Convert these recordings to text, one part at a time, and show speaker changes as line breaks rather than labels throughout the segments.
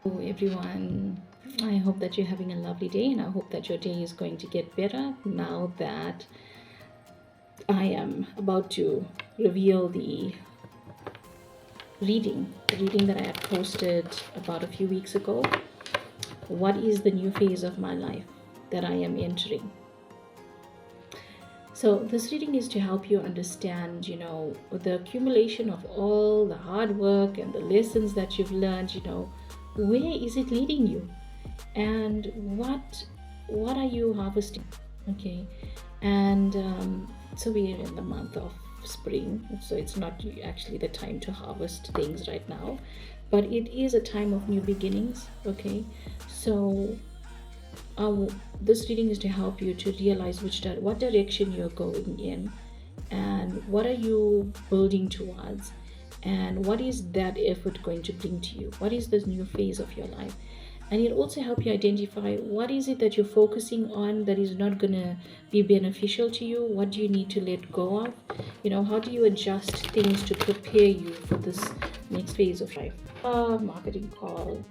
Hello everyone, I hope that you're having a lovely day, and I hope that your day is going to get better now that I am about to reveal the reading that I had posted about a few weeks ago. What is the new phase of my life that I am entering? So this reading is to help you understand, the accumulation of all the hard work and the lessons that you've learned, where is it leading you? And what are you harvesting? Okay. And so we're in the month of spring, so it's not actually the time to harvest things right now, but it is a time of new beginnings. Okay. So uh, this reading is to help you to realize what direction you're going in, and what are you building towards, and what is that effort going to bring to you, what is this new phase of your life. And it also help you identify what is it that you're focusing on that is not going to be beneficial to you. What do you need to let go of? How do you adjust things to prepare you for this next phase of life? Marketing call.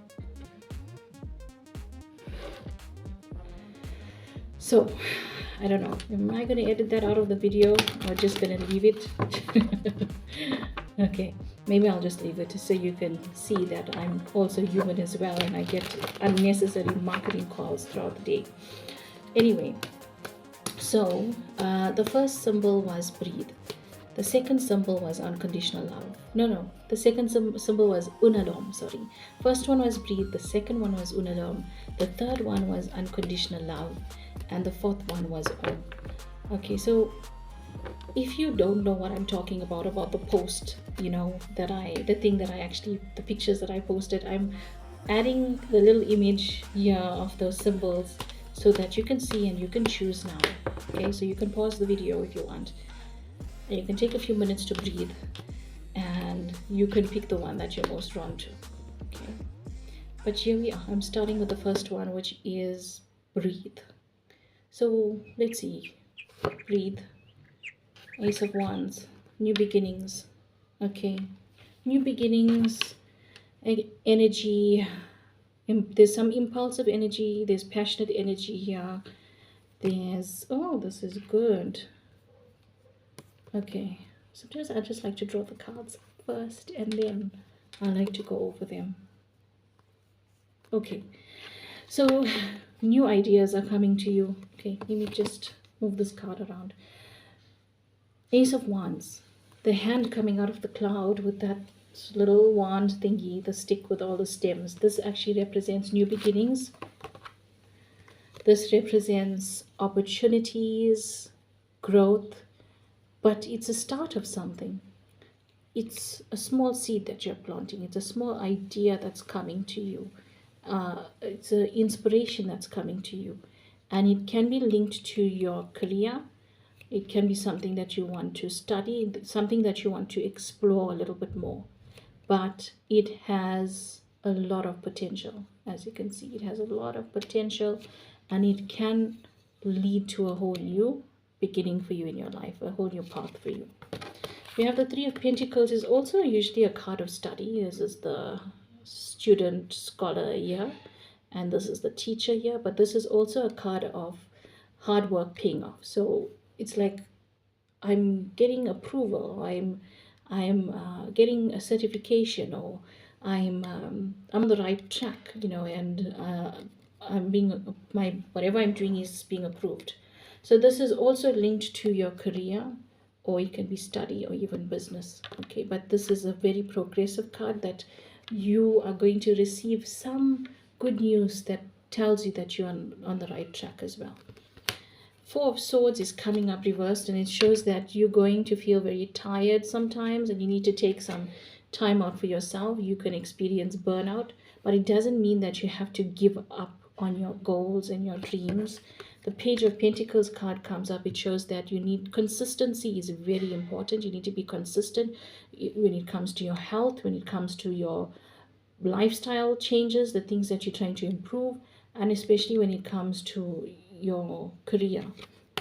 So I don't know, am I going to edit that out of the video or just going to leave it? Okay, maybe I'll just leave it so you can see that I'm also human as well, and I get unnecessary marketing calls throughout the day. Anyway, so the first symbol was breathe. The second symbol was unconditional love. No, the second symbol was unalom, sorry. First one was breathe, the second one was unalom, the third one was unconditional love, and the fourth one was om. Okay, so if you don't know what I'm talking about the post, the pictures that I posted, I'm adding the little image here of those symbols so that you can see and you can choose now. Okay, so you can pause the video if you want. And you can take a few minutes to breathe, and you can pick the one that you're most drawn to. Okay, but here we are. I'm starting with the first one, which is breathe. So let's see. Breathe. Ace of Wands. New beginnings. Okay, new beginnings. Energy. There's some impulsive energy. There's passionate energy here. This is good. Okay, sometimes I just like to draw the cards first and then I like to go over them. Okay, so new ideas are coming to you. Okay, let me just move this card around. Ace of Wands, the hand coming out of the cloud with that little wand thingy, the stick with all the stems. This actually represents new beginnings. This represents opportunities, growth, but it's a start of something. It's a small seed that you're planting. It's a small idea that's coming to you. It's an inspiration that's coming to you. And it can be linked to your career. It can be something that you want to study, something that you want to explore a little bit more. But it has a lot of potential. As you can see, it has a lot of potential, and it can lead to a whole new beginning for you in your life, a whole new path for you. We have the Three of Pentacles, is also usually a card of study. This is the student scholar here, and this is the teacher here, but this is also a card of hard work paying off. So it's like I'm getting approval, I'm getting a certification, or I'm on the right track, and I'm being my whatever I'm doing is being approved. So this is also linked to your career, or it can be study or even business. Okay, but this is a very progressive card that you are going to receive some good news that tells you that you're on the right track as well. Four of Swords is coming up reversed, and it shows that you're going to feel very tired sometimes and you need to take some time out for yourself. You can experience burnout, but it doesn't mean that you have to give up on your goals and your dreams. The Page of Pentacles card comes up. It shows that you need consistency is very important. You need to be consistent when it comes to your health, when it comes to your lifestyle changes, the things that you're trying to improve, and especially when it comes to your career.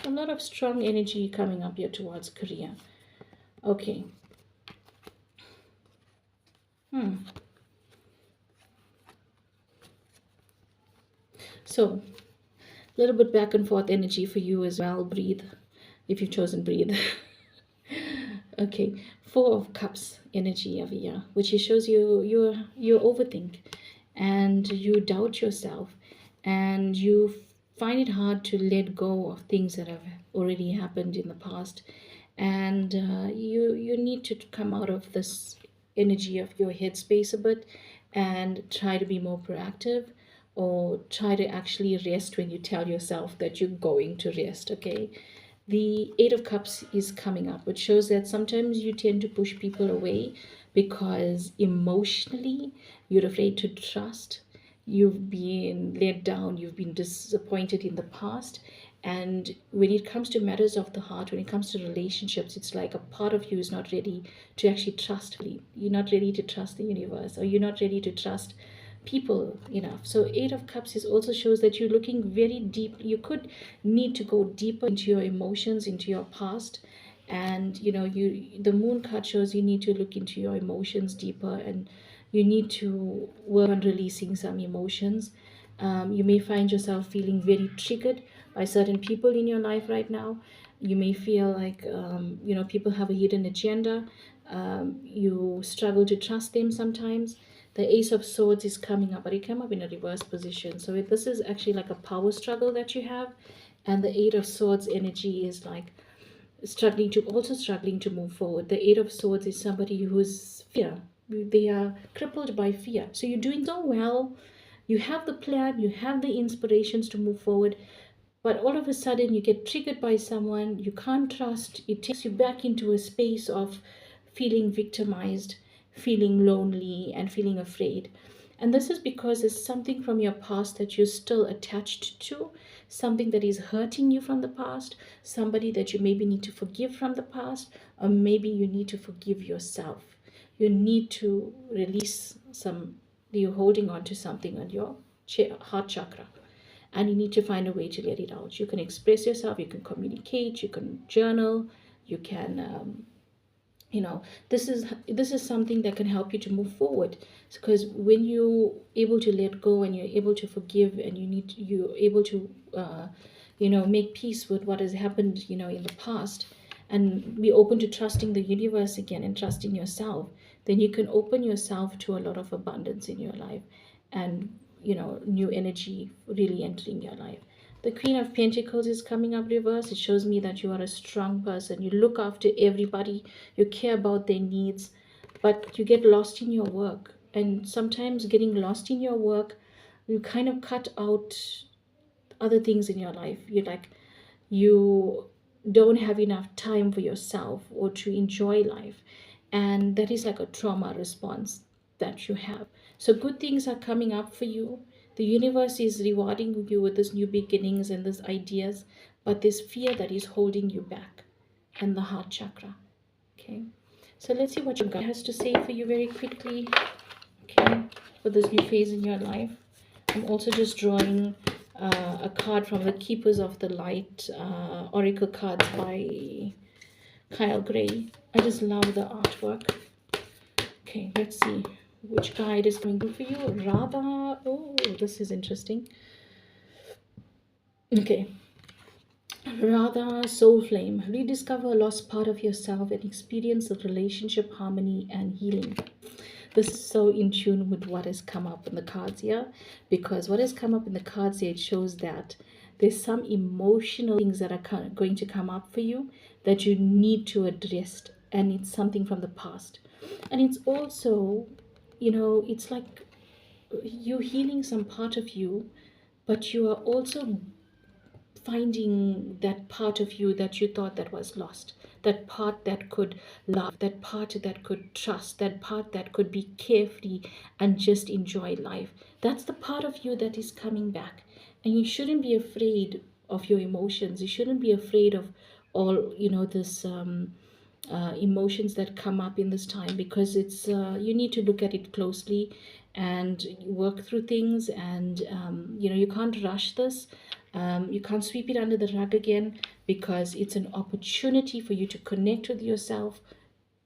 A lot of strong energy coming up here towards career. Okay. So a little bit back and forth energy for you as well. Breathe, if you've chosen breathe. Okay, Four of Cups energy over here, which shows you overthink, and you doubt yourself, and you find it hard to let go of things that have already happened in the past, and you need to come out of this energy of your headspace a bit and try to be more proactive, or try to actually rest when you tell yourself that you're going to rest. Okay, the Eight of Cups is coming up, which shows that sometimes you tend to push people away because emotionally you're afraid to trust. You've been let down, you've been disappointed in the past. And when it comes to matters of the heart, when it comes to relationships, it's like a part of you is not ready to actually trust. You're not ready to trust the universe, or you're not ready to trust people enough. So Eight of Cups is also shows that you're looking very deep. You could need to go deeper into your emotions, into your past. And the Moon card shows you need to look into your emotions deeper, and you need to work on releasing some emotions. You may find yourself feeling very triggered by certain people in your life right now. You may feel like people have a hidden agenda. You struggle to trust them sometimes. The Ace of Swords is coming up, but it came up in a reverse position. So this is actually like a power struggle that you have. And the Eight of Swords energy is like struggling to move forward. The Eight of Swords is somebody who's fear. They are crippled by fear. So you're doing so well. You have the plan, you have the inspirations to move forward, but all of a sudden you get triggered by someone you can't trust. It takes you back into a space of feeling victimized, feeling lonely, and feeling afraid. And this is because there's something from your past that you're still attached to, something that is hurting you from the past, somebody that you maybe need to forgive from the past, or maybe you need to forgive yourself. You need to release some, you're holding on to something on your heart chakra, and you need to find a way to let it out. You can express yourself, you can communicate, you can journal, you can this is something that can help you to move forward, because when you're able to let go and you're able to forgive, and you're able to make peace with what has happened in the past, and be open to trusting the universe again and trusting yourself, then you can open yourself to a lot of abundance in your life, and new energy really entering your life. The Queen of Pentacles is coming up reverse. It shows me that you are a strong person. You look after everybody. You care about their needs, but you get lost in your work. And sometimes getting lost in your work, you kind of cut out other things in your life. You don't have enough time for yourself or to enjoy life. And that is like a trauma response that you have. So good things are coming up for you. The universe is rewarding you with this new beginnings and these ideas, but this fear that is holding you back, and the heart chakra. Okay, so let's see what your gut has to say for you very quickly. Okay, for this new phase in your life. I'm also just drawing a card from the Keepers of the Light Oracle cards by Kyle Gray. I just love the artwork. Okay, let's see which guide is coming for you. Radha. Oh, this is interesting. Okay. Radha, Soul Flame. Rediscover a lost part of yourself and experience the relationship, harmony, and healing. This is so in tune with what has come up in the cards here, because what has come up in the cards here, it shows that there's some emotional things that are going to come up for you that you need to address, and it's something from the past. And it's also, it's like you're healing some part of you, but you are also finding that part of you that you thought that was lost, that part that could love, that part that could trust, that part that could be carefree and just enjoy life. That's the part of you that is coming back. And you shouldn't be afraid of your emotions. You shouldn't be afraid of all this emotions that come up in this time, because it's you need to look at it closely and work through things. And you can't rush this. You can't sweep it under the rug again, because it's an opportunity for you to connect with yourself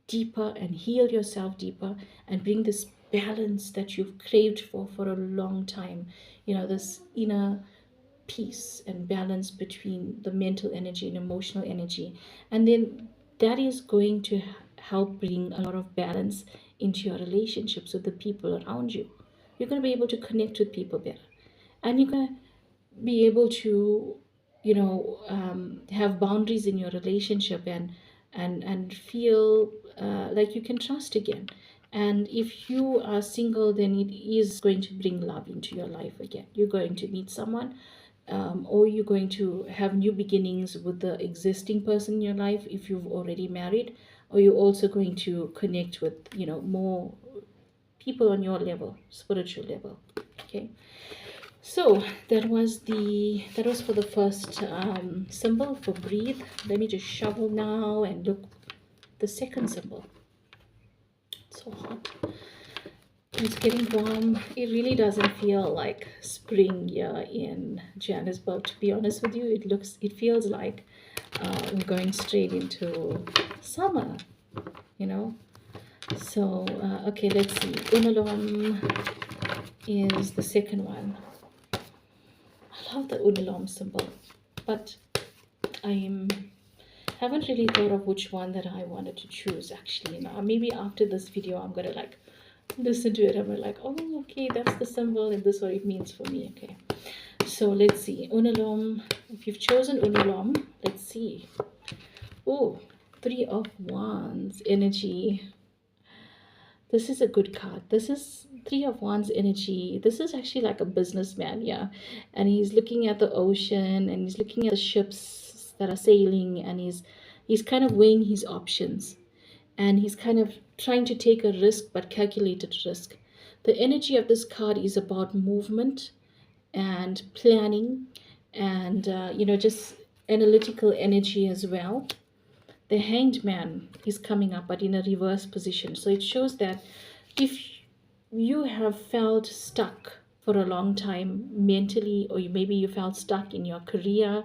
deeper and heal yourself deeper and bring this balance that you've craved for a long time. This inner peace and balance between the mental energy and emotional energy. And then that is going to help bring a lot of balance into your relationships with the people around you. You're going to be able to connect with people better. And you're going to be able to, have boundaries in your relationship, and feel like you can trust again. And if you are single, then it is going to bring love into your life again. You're going to meet someone, or you're going to have new beginnings with the existing person in your life if you've already married, or you're also going to connect with, more people on your level, spiritual level. Okay. So that was for the first symbol for breathe. Let me just shovel now and look the second symbol. It's so hot. It's getting warm. It really doesn't feel like spring here in Johannesburg, to be honest with you. It feels like we're going straight into summer, you know. So okay, let's see. Unalom is the second one. I love the unalom symbol, but I haven't really thought of which one that I wanted to choose actually. Now maybe after this video I'm gonna like listen to it. I'm like, oh, okay, that's the symbol and this is what it means for me. Okay, so let's see. Unalom. If you've chosen unalom, let's see. Oh, 3 of Wands energy. This is a good card. This is 3 of Wands energy. This is actually like a businessman, yeah. And he's looking at the ocean and he's looking at the ships that are sailing, and he's kind of weighing his options, and he's kind of trying to take a risk, but calculated risk. The energy of this card is about movement and planning, and just analytical energy as well. The Hanged Man is coming up, but in a reverse position. So it shows that if you have felt stuck for a long time mentally, or maybe you felt stuck in your career,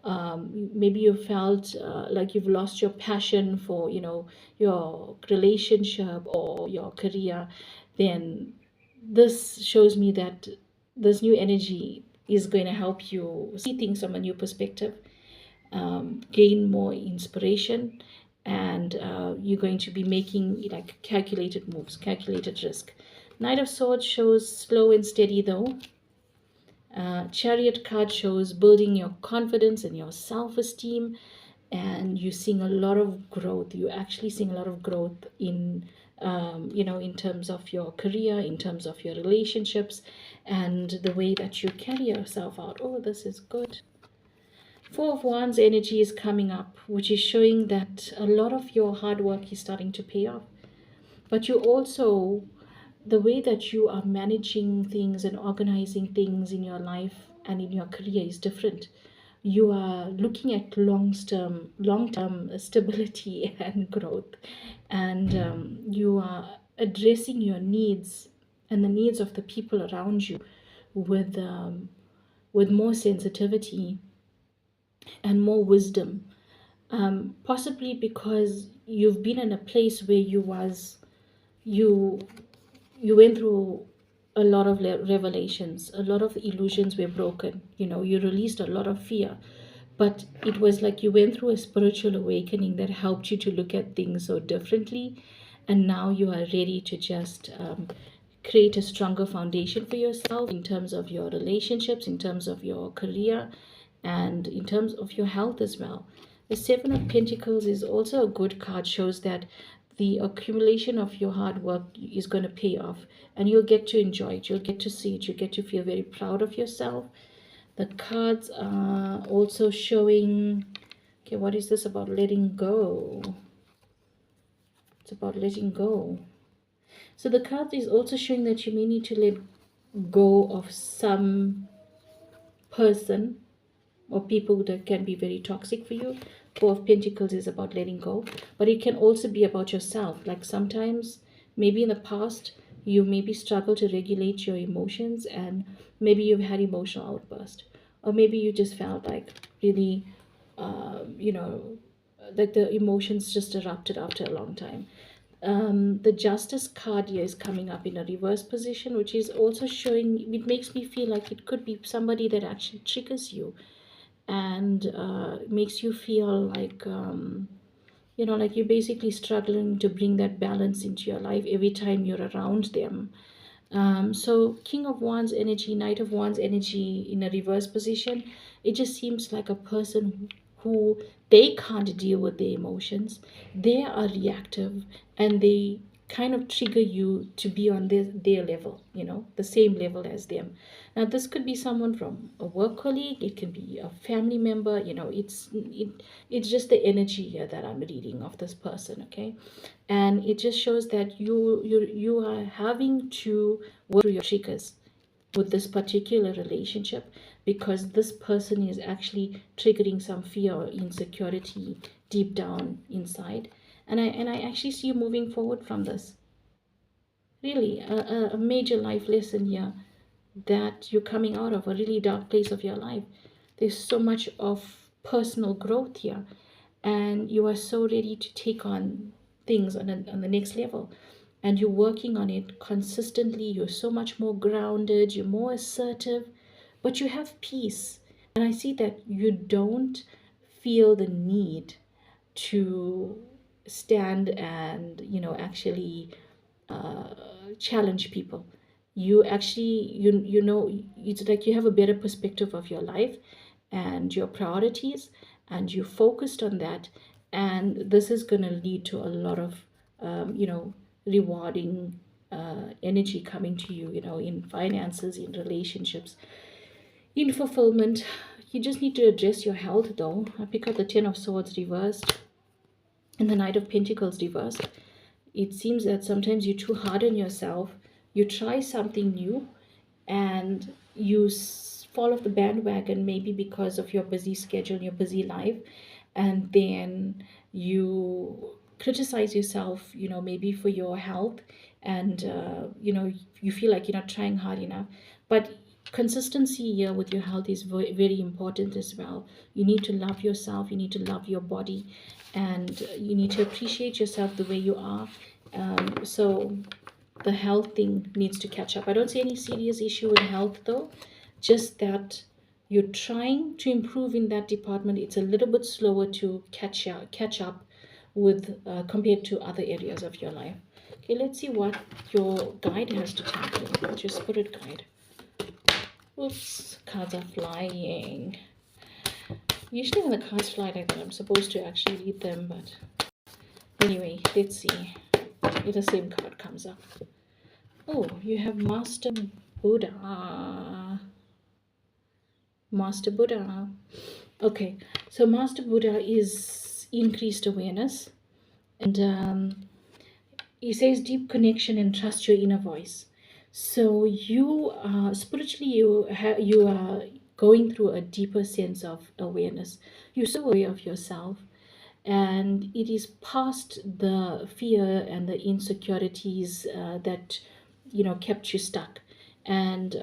maybe you felt like you've lost your passion for, your relationship or your career, then this shows me that this new energy is going to help you see things from a new perspective, gain more inspiration, and you're going to be making like calculated moves, calculated risk. Knight of Swords shows slow and steady though. Chariot card shows building your confidence and your self-esteem, and you're seeing a lot of growth. You're actually seeing a lot of growth in in terms of your career, in terms of your relationships, and the way that you carry yourself out. Oh, this is good. 4 of Wands energy is coming up, which is showing that a lot of your hard work is starting to pay off. But you also, the way that you are managing things and organizing things in your life and in your career is different. You are looking at long-term stability and growth, and you are addressing your needs and the needs of the people around you with more sensitivity and more wisdom, possibly because you've been in a place where you you went through a lot of revelations, a lot of illusions were broken, you released a lot of fear, but it was like you went through a spiritual awakening that helped you to look at things so differently, and now you are ready to just create a stronger foundation for yourself in terms of your relationships, in terms of your career, and in terms of your health as well. The 7 of Pentacles is also a good card, shows that the accumulation of your hard work is going to pay off, and you'll get to enjoy it, you'll get to see it, you'll get to feel very proud of yourself. The cards are also showing, okay, what is this about? Letting go. It's about letting go. So the card is also showing that you may need to let go of some person or people that can be very toxic for you. 4 of Pentacles is about letting go, but it can also be about yourself. Like sometimes, maybe in the past, you maybe struggle to regulate your emotions, and maybe you've had emotional outburst, or maybe you just felt like really, like the emotions just erupted after a long time. The Justice card here is coming up in a reverse position, which is also showing, it makes me feel like it could be somebody that actually triggers you and makes you feel like, like you're basically struggling to bring that balance into your life every time you're around them. So King of Wands energy, Knight of Wands energy in a reverse position, it just seems like a person who they can't deal with their emotions. They are reactive and they kind of trigger you to be on their level, the same level as them. Now this could be someone from a work colleague, it can be a family member, it's just the energy here that I'm reading of this person, okay? And it just shows that you are having to work through your triggers with this particular relationship, because this person is actually triggering some fear or insecurity deep down inside. And I actually see you moving forward from this. Really, a major life lesson here, that you're coming out of a really dark place of your life. There's so much of personal growth here, and you are so ready to take on things on the next level, and you're working on it consistently. You're so much more grounded, you're more assertive, but you have peace. And I see that you don't feel the need to stand and actually challenge people. You actually, it's like you have a better perspective of your life and your priorities, and you focused on that. And this is going to lead to a lot of rewarding energy coming to you, in finances, in relationships, in fulfillment. You just need to address your health though. I pick up the Ten of Swords reversed and the Knight of Pentacles reversed. It seems that sometimes you're too hard on yourself. You try something new and you fall off the bandwagon, maybe because of your busy schedule, your busy life, and then you criticize yourself, maybe for your health, and you feel like you're not trying hard enough. But consistency here with your health is very, very important as well. You need to love yourself, you need to love your body, and you need to appreciate yourself the way you are. So the health thing needs to catch up. I don't see any serious issue with health though, just that you're trying to improve in that department. It's a little bit slower to catch up with compared to other areas of your life. Okay, let's see what your guide has to tell you. What's your spirit guide? Oops, cards are flying. Usually when the cards fly like that, I'm supposed to actually read them, but anyway, let's see if the same card comes up. Oh, you have Master Buddha. Master Buddha. Okay, so Master Buddha is increased awareness, and he says deep connection and trust your inner voice. So you spiritually, you are going through a deeper sense of awareness. You're so aware of yourself, and it is past the fear and the insecurities that kept you stuck. And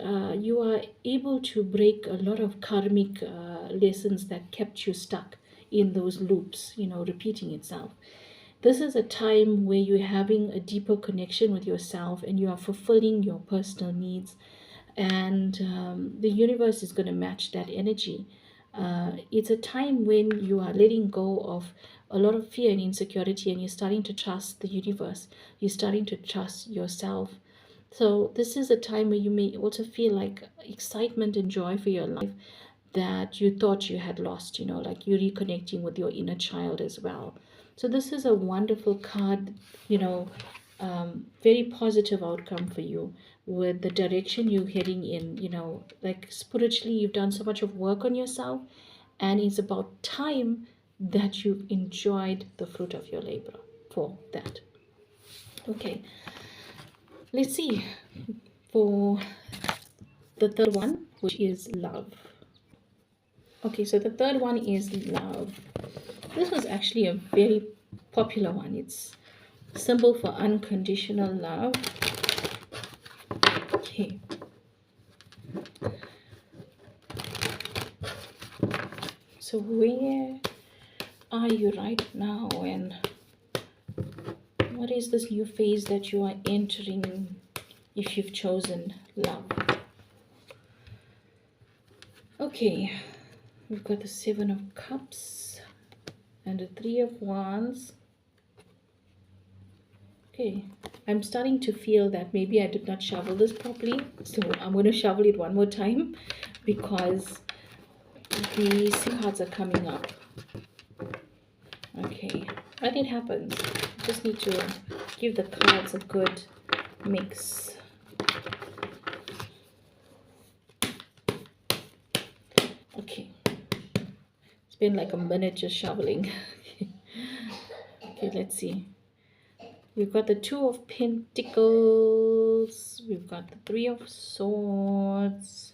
you are able to break a lot of karmic lessons that kept you stuck in those loops, repeating itself. This is a time where you're having a deeper connection with yourself and you are fulfilling your personal needs, and the universe is going to match that energy. It's a time when you are letting go of a lot of fear and insecurity, and you're starting to trust the universe. You're starting to trust yourself. So this is a time where you may also feel like excitement and joy for your life that you thought you had lost, like you're reconnecting with your inner child as well. So this is a wonderful card, very positive outcome for you with the direction you're heading in, like spiritually, you've done so much of work on yourself, and it's about time that you've enjoyed the fruit of your labor for that. Okay, let's see for the third one, which is love. Okay, so the third one is love. This was actually a very popular one. It's symbol for unconditional love. Okay. So where are you right now, and What is this new phase that you are entering if you've chosen love? Okay, we've got the Seven of Cups and the Three of Wands. Okay, I'm starting to feel that maybe I did not shovel this properly, so I'm going to shovel it one more time because these cards are coming up. Okay, but it happens. Just need to give the cards a good mix. Okay, it's been like a minute just shoveling. Okay, let's see. We've got the Two of Pentacles, we've got the Three of Swords,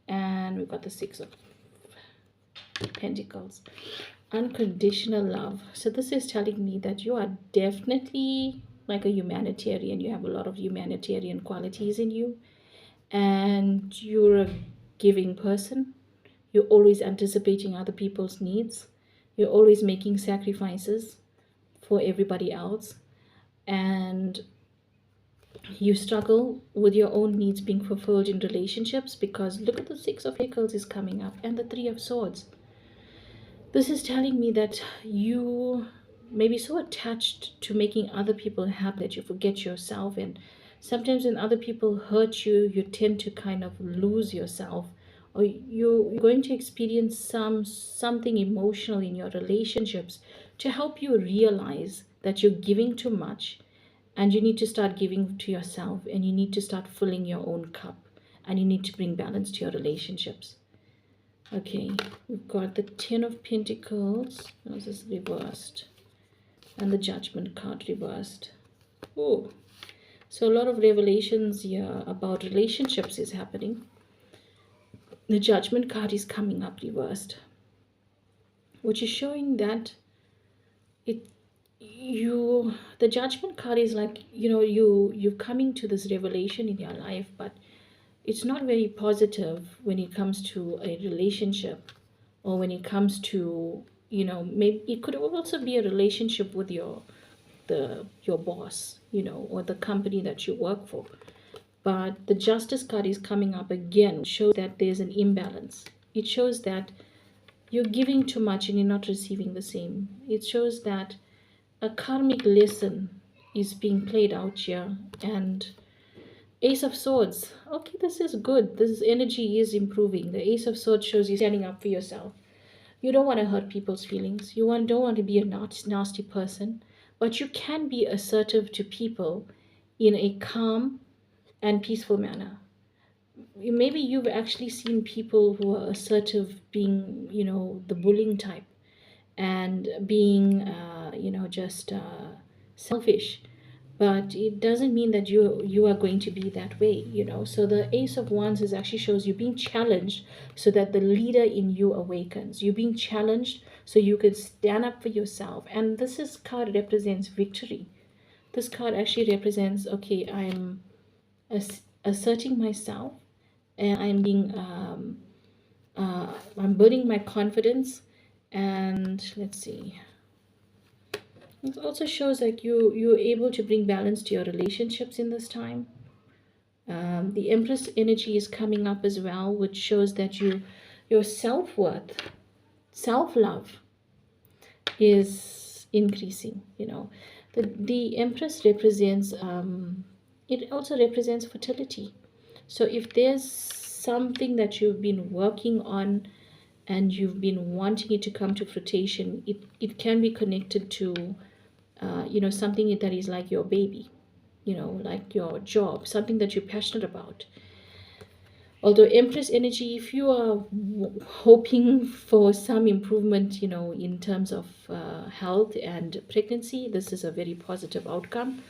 and we've got the Six of Pentacles. Unconditional love. So this is telling me that you are definitely like a humanitarian. You have a lot of humanitarian qualities in you, and you're a giving person. You're always anticipating other people's needs. You're always making sacrifices for everybody else, and you struggle with your own needs being fulfilled in relationships, because look at the Six of Pentacles is coming up and the Three of Swords. This is telling me that you may be so attached to making other people happy that you forget yourself, and sometimes when other people hurt you, you tend to kind of lose yourself, or you're going to experience something emotional in your relationships to help you realize that you're giving too much, and you need to start giving to yourself, and you need to start filling your own cup, and you need to bring balance to your relationships. Okay, we've got the Ten of Pentacles. This is reversed, and the Judgment card reversed. Oh, so a lot of revelations here about relationships is happening. The Judgment card is coming up reversed, which is showing that the Judgment card is like, you're coming to this revelation in your life, but it's not very positive when it comes to a relationship, or when it comes to, maybe it could also be a relationship with your boss, or the company that you work for. But the Justice card is coming up again, which shows that there's an imbalance. It shows that you're giving too much and you're not receiving the same. It shows that a karmic lesson is being played out here. And Ace of Swords. Okay, this is good. This energy is improving. The Ace of Swords shows you standing up for yourself. You don't want to hurt people's feelings. You don't want to be a nasty person. But you can be assertive to people in a calm and peaceful manner. Maybe you've actually seen people who are assertive being, the bullying type, and being, just selfish. But it doesn't mean that you are going to be that way. So the Ace of Wands is actually shows you being challenged, so that the leader in you awakens. You're being challenged so you can stand up for yourself, and this card represents victory. This card actually represents, okay, I'm asserting myself, and I'm being I'm building my confidence. And let's see, it also shows like you're able to bring balance to your relationships in this time. The Empress energy is coming up as well, which shows that your self-worth, self-love is increasing. The Empress represents, it also represents fertility. So if there's something that you've been working on and you've been wanting it to come to fruition, it can be connected to something that is like your baby, like your job, something that you're passionate about. Although Empress energy, if you are hoping for some improvement, in terms of health and pregnancy, this is a very positive outcome.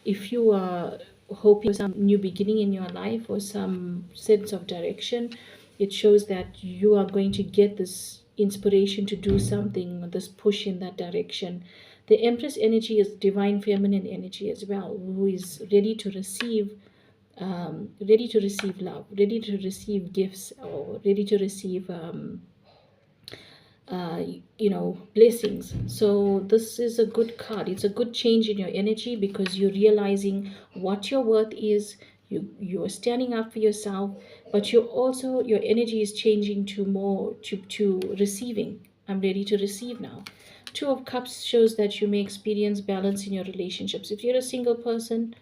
If you are hoping for some new beginning in your life or some sense of direction, it shows that you are going to get this inspiration to do something, this push in that direction. The Empress energy is divine feminine energy as well, who is ready to receive love, ready to receive gifts, or ready to receive uh, blessings. So this is a good card. It's a good change in your energy because you're realizing what your worth is. You're standing up for yourself, but you also, your energy is changing to more to receiving. I'm ready to receive now. Two of Cups shows that you may experience balance in your relationships. If you're a single person,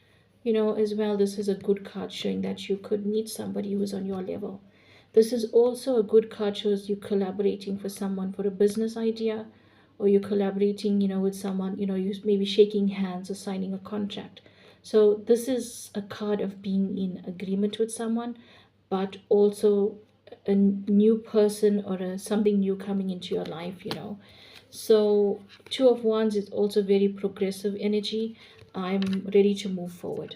as well, this is a good card showing that you could meet somebody who is on your level. This is also a good card, shows you collaborating for someone for a business idea, or you're collaborating, with someone, you maybe shaking hands or signing a contract. So this is a card of being in agreement with someone, but also a new person or something new coming into your life. So Two of Wands is also very progressive energy. I'm ready to move forward.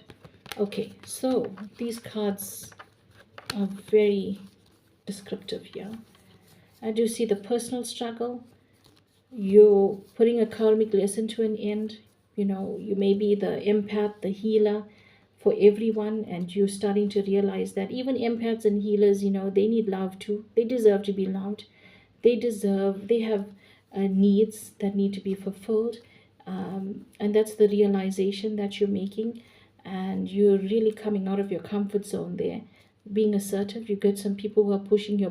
Okay, so these cards are very descriptive here. I do see the personal struggle. You're putting a karmic lesson to an end. You may be the empath, the healer for everyone, and you're starting to realize that even empaths and healers, they need love too. They deserve to be loved. They have needs that need to be fulfilled. And that's the realization that you're making. And you're really coming out of your comfort zone there, being assertive. You get some people who are pushing your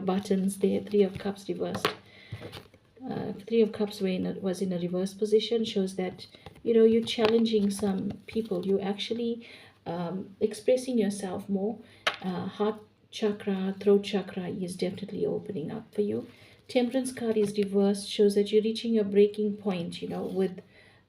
buttons there. Three of Cups reversed. Three of Cups was in a reverse position, shows that you're challenging some people. You actually expressing yourself more. Heart chakra, throat chakra is definitely opening up for you. Temperance card is reversed, shows that you're reaching your breaking point, with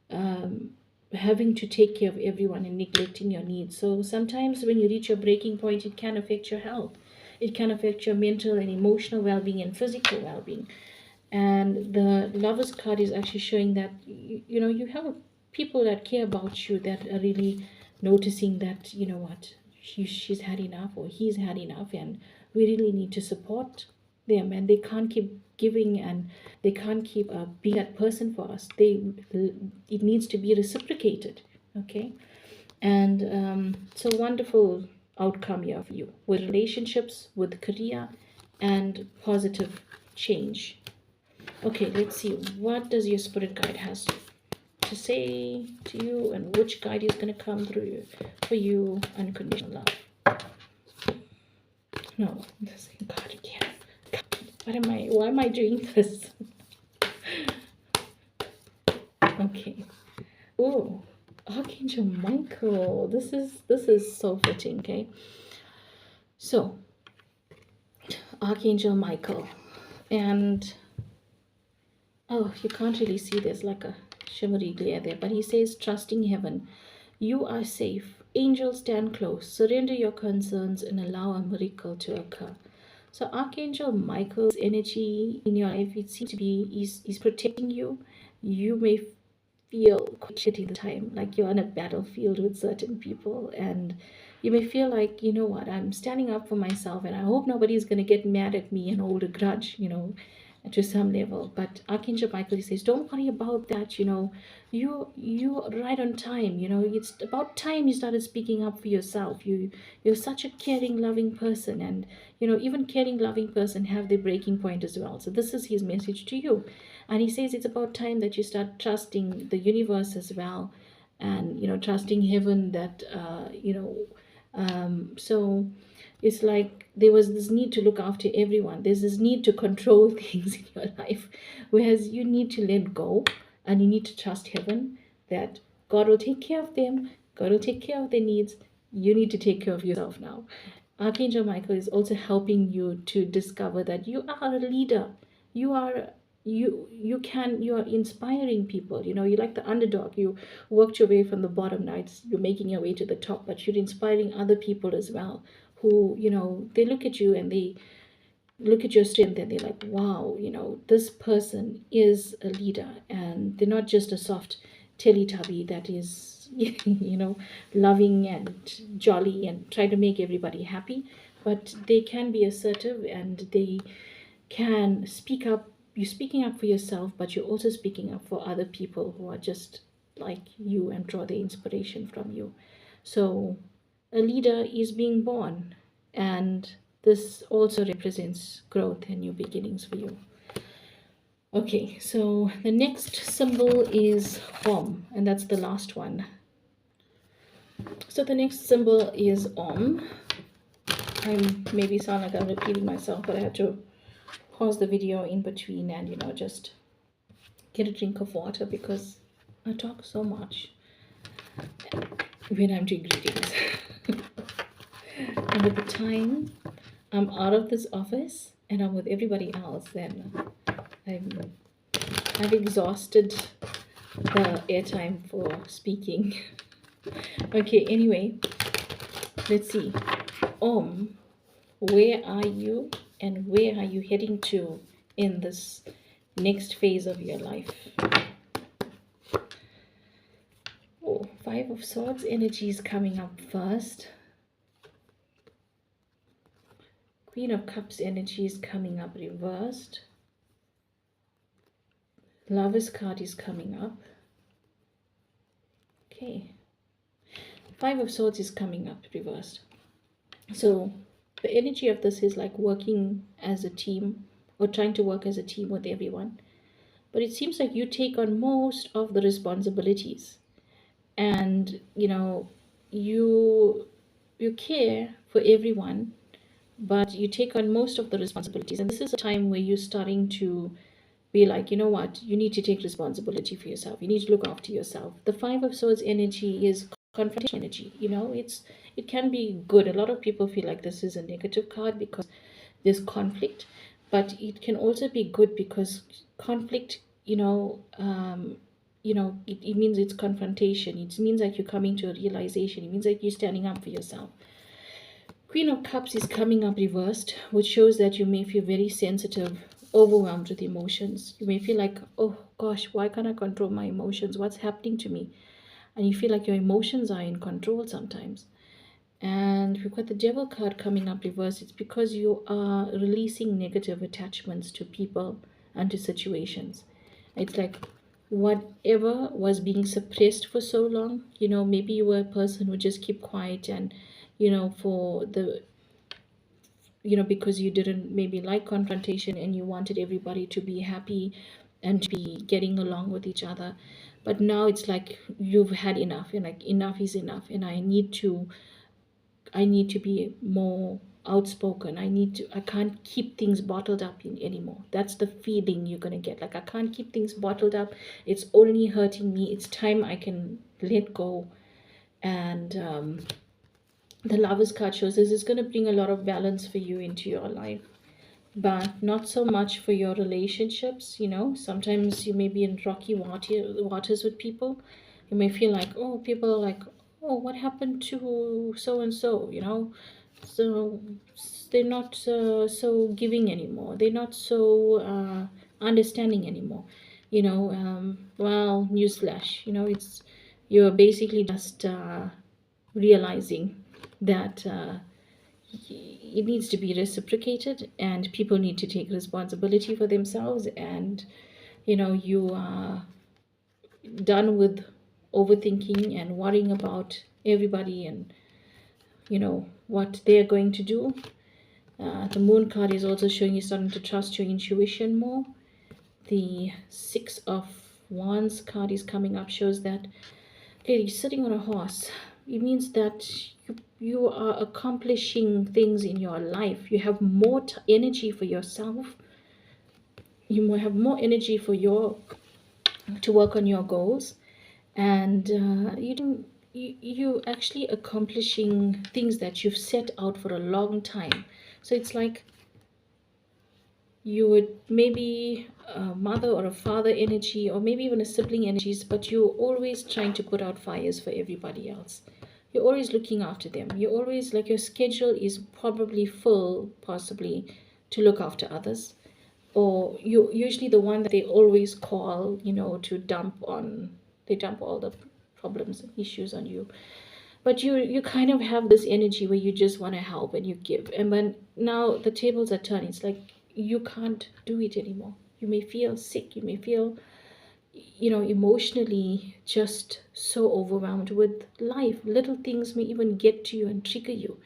um, having to take care of everyone and neglecting your needs. So sometimes when you reach your breaking point, it can affect your health. It can affect your mental and emotional well-being and physical well-being. And the Lovers card is actually showing that you have people that care about you, that are really noticing that, what, she's had enough or he's had enough, and we really need to support them, and they can't keep giving, and they can't keep being that person for us. It needs to be reciprocated. Okay. And so wonderful outcome here for you with relationships, with career, and positive change. Okay, let's see. What does your spirit guide has to say to you, and which guide is going to come through you for you? Unconditional love. No, the same card again. Why am I doing this? Okay. Oh, Archangel Michael. This is so fitting, okay? So, Archangel Michael. And oh, you can't really see, there's like a shimmery glare there, but he says, trusting heaven, you are safe. Angels stand close. Surrender your concerns and allow a miracle to occur. So Archangel Michael's energy in your life, it seems to be, is protecting you. You may feel quite shitty the time, like you're on a battlefield with certain people, and you may feel like, what, I'm standing up for myself, and I hope nobody's going to get mad at me and hold a grudge, to some level. But Archangel Michael, he says, don't worry about that. You're right on time. It's about time you started speaking up for yourself. You're such a caring, loving person, and even caring, loving person have their breaking point as well. So this is his message to you. And he says it's about time that you start trusting the universe as well, and trusting heaven, that so it's like there was this need to look after everyone. There's this need to control things in your life, whereas you need to let go, and you need to trust heaven that God will take care of them. God will take care of their needs. You need to take care of yourself now. Archangel Michael is also helping you to discover that you are a leader. You are you are inspiring people. You're like the underdog. You worked your way from the bottom. Now you're making your way to the top, but you're inspiring other people as well, who they look at you and they look at your strength, and they're like, wow, this person is a leader, and they're not just a soft teletubby that is loving and jolly and try to make everybody happy, but they can be assertive, and they can speak up. You're speaking up for yourself, but you're also speaking up for other people who are just like you and draw their inspiration from you. So a leader is being born, and this also represents growth and new beginnings for you. Okay, so the next symbol is Om, and that's the last one. So the next symbol is Om. I maybe sound like I'm repeating myself, but I had to pause the video in between and, just get a drink of water because I talk so much when I'm doing readings. And at the time I'm out of this office and I'm with everybody else, then I've exhausted the airtime for speaking. Okay, anyway, let's see. Om, where are you and where are you heading to in this next phase of your life? Oh, Five of Swords energy is coming up first. Queen of Cups energy is coming up reversed. Lover's card is coming up. Okay. Five of Swords is coming up reversed. So the energy of this is like working as a team or trying to work as a team with everyone. But it seems like you take on most of the responsibilities, and you care for everyone, but you take on most of the responsibilities. And this is a time where you're starting to be like, you know what, you need to take responsibility for yourself. You need to look after yourself. The Five of Swords energy is confrontation energy. It can be good. A lot of people feel like this is a negative card because there's conflict, but it can also be good because conflict, it means it's confrontation. It means like you're coming to a realization. It means like you're standing up for yourself. Queen of Cups is coming up reversed, which shows that you may feel very sensitive, overwhelmed with emotions. You may feel like, oh gosh, why can't I control my emotions? What's happening to me? And you feel like your emotions are in control sometimes. And we've got the Devil card coming up reversed. It's because you are releasing negative attachments to people and to situations. It's like whatever was being suppressed for so long, maybe you were a person who just keep quiet and, for the because you didn't maybe like confrontation and you wanted everybody to be happy and to be getting along with each other. But now it's like you've had enough, and like enough is enough, and I need to be more outspoken. I can't keep things bottled up anymore. That's the feeling you're going to get. Like, I can't keep things bottled up. It's only hurting me. It's time I can let go. And the Lover's card shows this is going to bring a lot of balance for you into your life, but not so much for your relationships. Sometimes you may be in rocky waters with people. You may feel like, oh, people are like, oh, what happened to so and so, so they're not so giving anymore, they're not so understanding anymore. Well, newsflash, it's you're basically just realizing that it needs to be reciprocated, and people need to take responsibility for themselves, and you are done with overthinking and worrying about everybody and what they're going to do. The Moon card is also showing you starting to trust your intuition more. The Six of Wands card is coming up, shows that, okay, you're sitting on a horse. It means that you are accomplishing things in your life. You have more energy for yourself. You will have more energy to work on your goals, and you actually accomplishing things that you've set out for a long time. So it's like you would maybe a mother or a father energy, or maybe even a sibling energies, but you're always trying to put out fires for everybody else. You're always looking after them. You're always like, your schedule is probably full, possibly, to look after others, or you usually the one that they always call, to dump on. They dump all the problems and issues on you. But you kind of have this energy where you just want to help and you give, and when now the tables are turned, it's like you can't do it anymore. You may feel sick, you may feel emotionally just so overwhelmed with life. Little things may even get to you and trigger you,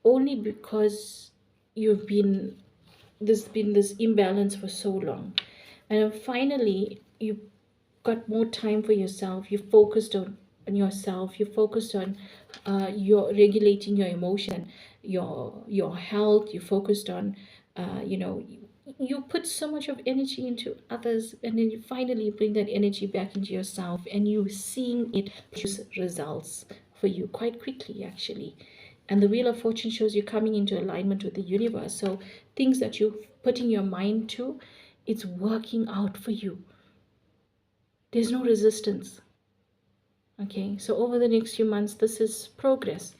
only because you've been there's been this imbalance for so long. And finally, you got more time for yourself. You focused on yourself. You focused on your regulating your emotion, your health. You focused on you put so much of energy into others, and then you finally bring that energy back into yourself, and you seeing it produce results for you quite quickly, actually. And the Wheel of Fortune shows you coming into alignment with the universe. So things that you put in your mind to, it's working out for you. There's no resistance. Okay, so over the next few months, this is progress.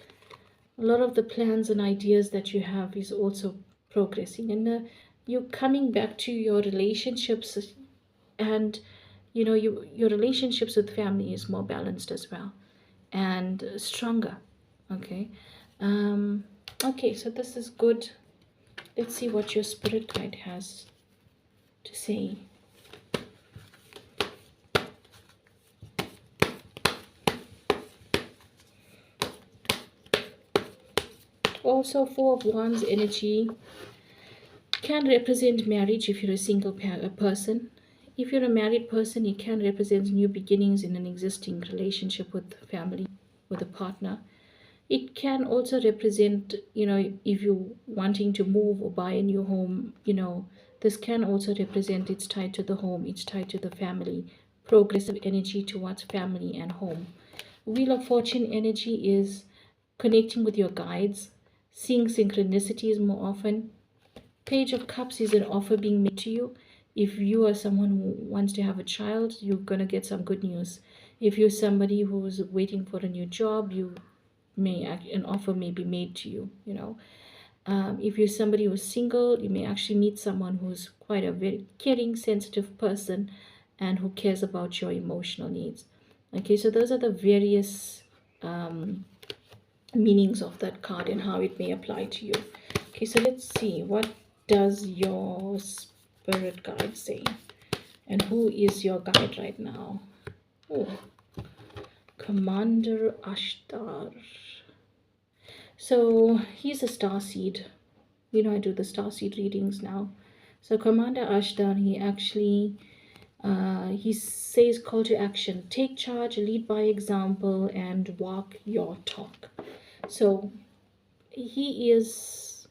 A lot of the plans and ideas that you have is also progressing, and you're coming back to your relationships, and your relationships with family is more balanced as well, and stronger. Okay. um okay, so this is good. Let's see what your spirit guide has to say. Also, Four of Wands energy can represent marriage if you're a single person. If you're a married person, it can represent new beginnings in an existing relationship with family, with a partner. It can also represent, if you're wanting to move or buy a new home, this can also represent it's tied to the home, it's tied to the family, progressive energy towards family and home. Wheel of Fortune energy is connecting with your guides, seeing synchronicities more often. Page of Cups is an offer being made to you. If you are someone who wants to have a child, you're going to get some good news. If you're somebody who's waiting for a new job, an offer may be made to you. If you're somebody who's single, you may actually meet someone who's quite a very caring, sensitive person and who cares about your emotional needs. Okay, so those are the various meanings of that card and how it may apply to you. Okay, so let's see, what does your spirit guide say, and who is your guide right now? Oh, Commander Ashtar. So he's a star seed. I do the star seed readings now. So Commander Ashtar, he actually he says call to action: take charge, lead by example, and walk your talk. So he is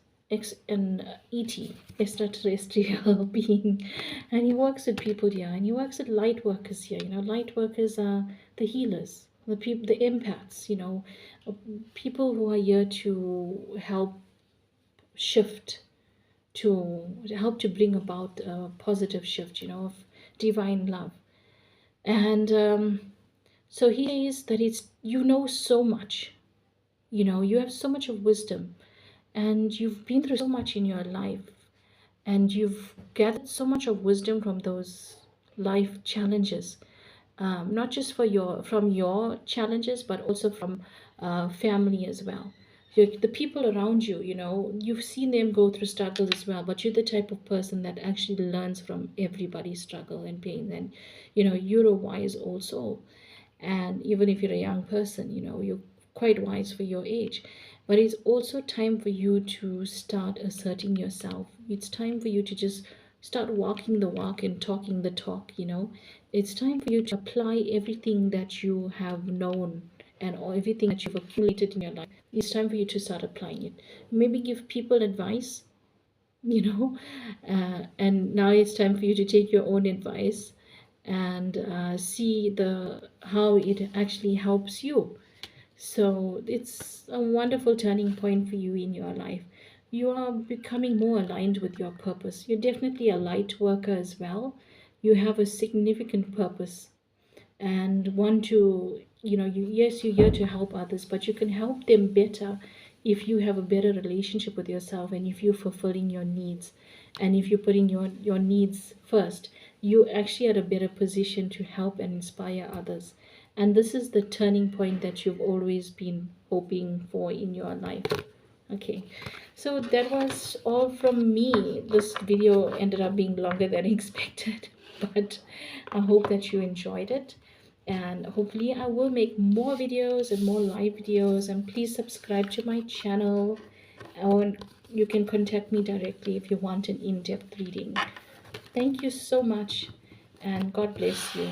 an ET, extraterrestrial being, and he works with people here, and he works with light workers here. Light workers are the healers, the people, the empaths. People who are here to help shift, to help to bring about a positive shift, of divine love. And so he says that it's so much. You have so much of wisdom, and you've been through so much in your life, and you've gathered so much of wisdom from those life challenges, not just from your challenges, but also from family as well. The people around you, you've seen them go through struggles as well, but you're the type of person that actually learns from everybody's struggle and pain. And you're a wise old soul, and even if you're a young person, you're quite wise for your age. But it's also time for you to start asserting yourself. It's time for you to just start walking the walk and talking the talk. It's time for you to apply everything that you have known, and or everything that you've accumulated in your life. It's time for you to start applying it. Maybe give people advice, and now it's time for you to take your own advice and see the how it actually helps you. So it's a wonderful turning point for you in your life. You are becoming more aligned with your purpose. You're definitely a light worker as well. You have a significant purpose, and want to, yes, you're here to help others, but you can help them better if you have a better relationship with yourself, and if you're fulfilling your needs, and if you're putting your needs first, you actually are a better position to help and inspire others. And this is the turning point that you've always been hoping for in your life. Okay, so that was all from me. This video ended up being longer than expected, but I hope that you enjoyed it, and hopefully I will make more videos and more live videos. And please subscribe to my channel, and you can contact me directly if you want an in-depth reading. Thank you so much, and God bless you.